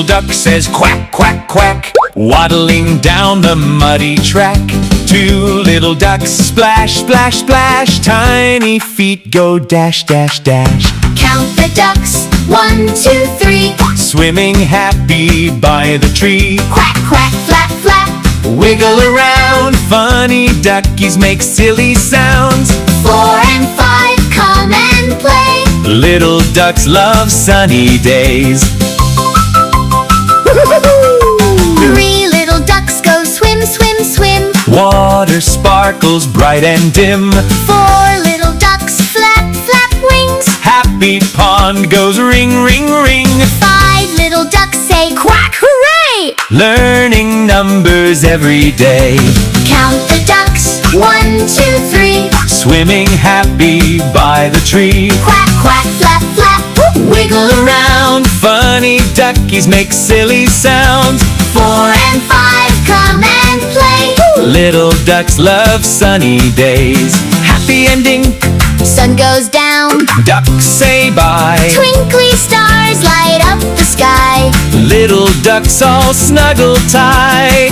little duck says quack, quack, quack, waddling down the muddy track. Two little ducks splash, splash, splash, tiny feet go dash, dash, dash. Count the ducks, 1, 2, 3. Swimming happy by the tree. Quack, quack, flap, flap. Wiggle around, funny duckies make silly sounds. 4 and 5, come and play. Little ducks love sunny days. 3 little ducks go swim, swim, swim. Water sparkles bright and dim. 4 little ducks flap, flap wings. Happy pond goes ring, ring, ring. 5 little ducks say quack, hooray! Learning numbers every day. Count the ducks, 1, 2, 3. Swimming happy by the tree. Quack, quack, flap, flap. Wiggle around, funny duckies make silly sounds. 4 and 5, come and play. Little ducks love sunny days. Happy ending, Sun goes down. ducks say bye. Twinkly stars light up the sky. Little ducks all snuggle tight.